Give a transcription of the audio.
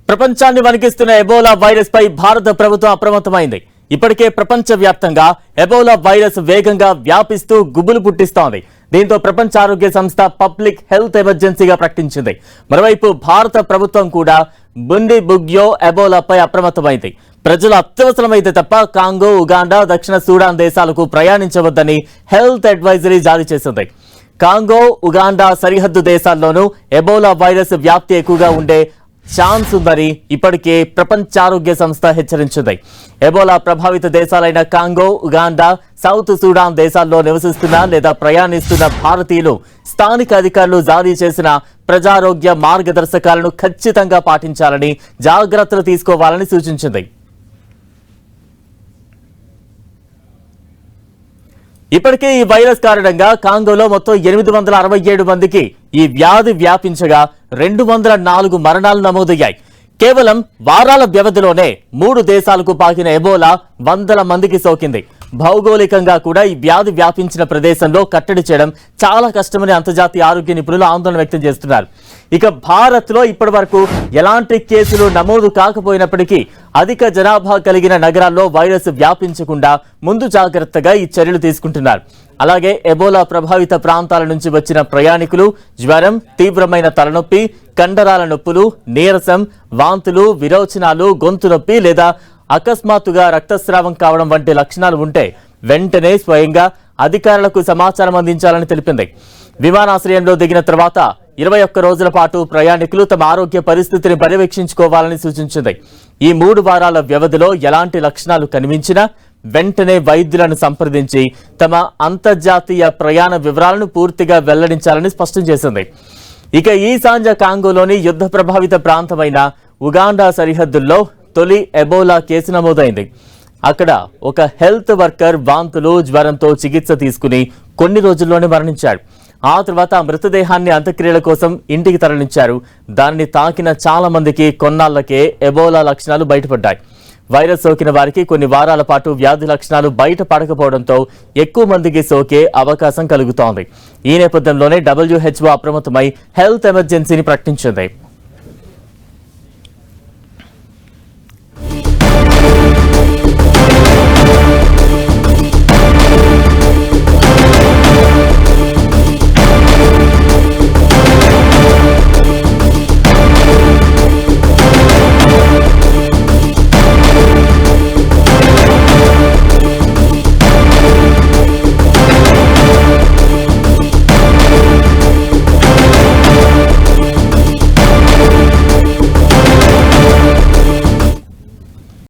ప్రపంచాన్ని వణికిస్తున్న Ebola virus పై భారత ప్రభుత్వం అప్రమత్తమైంది. ఇప్పటికే ప్రపంచవ్యాప్తంగా ఎబోలా వైరస్ వేగంగా వ్యాపిస్తూ గుబులు పుట్టిస్తోంది. దీంతో ప్రపంచ ఆరోగ్య సంస్థ పబ్లిక్ హెల్త్ ఎమర్జెన్సీగా ప్రకటించింది. మరోవైపు భారత ప్రభుత్వం కూడా బుండి బుగ్యో ఎబోలాపై అప్రమత్తమైంది. ప్రజలు అత్యవసరమైతే తప్ప కాంగో, ఉగాండా, దక్షిణ సూడాన్ దేశాలకు ప్రయాణించవద్దని హెల్త్ అడ్వైజరీ జారీ చేసింది. కాంగో, ఉగాండా సరిహద్దు దేశాల్లోనూ ఎబోలా వైరస్ వ్యాప్తి ఎక్కువగా ఉండే ఛాన్స్ ఉందని ఇప్పటికే ప్రపంచ ఆరోగ్య సంస్థ హెచ్చరించింది. ఎబోలా ప్రభావిత దేశాలైన కాంగో, ఉగాండా, సౌత్ సూడాన్ దేశాల్లో నివసిస్తున్న లేదా ప్రయాణిస్తున్న భారతీయులు స్థానిక అధికారులు జారీ చేసిన ప్రజారోగ్య మార్గదర్శకాలను ఖచ్చితంగా పాటించాలని, జాగ్రత్తలు తీసుకోవాలని సూచించింది. ఇప్పటికే ఈ వైరస్ కారణంగా కాంగోలో మొత్తం 867 మందికి ఈ వ్యాధి వ్యాపించగా 204 మరణాలు నమోదయ్యాయి. కేవలం వారాల వ్యవధిలోనే 3 దేశాలకు పాకిన ఎబోలా వందల మందికి సోకింది. భౌగోళికంగా కూడా ఈ వ్యాధి వ్యాపించిన ప్రదేశంలో కట్టడి చేయడం చాలా కష్టమని అంతర్జాతీయ ఆరోగ్య నిపుణులు ఆందోళన వ్యక్తం చేస్తున్నారు. ఇక భారత్లో ఇప్పటి వరకు ఎలాంటి కేసులు నమోదు కాకపోయినప్పటికీ అధిక జనాభా కలిగిన నగరాల్లో వైరస్ వ్యాపించకుండా ముందు జాగ్రత్తగా ఈ చర్యలు తీసుకుంటున్నారు. అలాగే ఎబోలా ప్రభావిత ప్రాంతాల నుంచి వచ్చిన ప్రయాణికులు జ్వరం, తీవ్రమైన తలనొప్పి, కండరాల నొప్పులు, నీరసం, వాంతులు, విరోచనాలు, గొంతు నొప్పి లేదా అకస్మాత్తుగా రక్తస్రావం కావడం వంటి లక్షణాలు ఉంటే వెంటనే స్వయంగా అధికారులకు సమాచారం అందించాలని తెలిపింది. విమానాశ్రయంలో దిగిన తర్వాత 21 రోజుల పాటు ప్రయాణికులు తమ ఆరోగ్య పరిస్థితిని పర్యవేక్షించుకోవాలని సూచించింది. ఈ 3 వారాల వ్యవధిలో ఎలాంటి లక్షణాలు కనిపించినా వెంటనే వైద్యులను సంప్రదించి తమ అంతర్జాతీయ ప్రయాణ వివరాలను పూర్తిగా వెల్లడించాలని స్పష్టం చేసింది. ఇక ఈశాన్య కాంగోలోని యుద్ధ ప్రభావిత ప్రాంతమైన ఉగాండా సరిహద్దుల్లో తొలి ఎబోలా కేసు నమోదైంది. అక్కడ ఒక హెల్త్ వర్కర్ వాంతులు, జ్వరంతో చికిత్స తీసుకుని కొన్ని రోజుల్లోనే మరణించాడు. ఆ తర్వాత మృతదేహాన్ని అంత్యక్రియల కోసం ఇంటికి తరలించారు. దానిని తాకిన చాలా మందికి కొన్నాళ్లకే ఎబోలా లక్షణాలు బయటపడ్డాయి. వైరస్ సోకిన వారికి కొన్ని వారాల పాటు వ్యాధి లక్షణాలు బయటపడకపోవడంతో ఎక్కువ మందికి సోకే అవకాశం కలుగుతోంది. ఈ నేపథ్యంలోనే WHO అప్రమత్తమై హెల్త్ ఎమర్జెన్సీని ప్రకటించింది.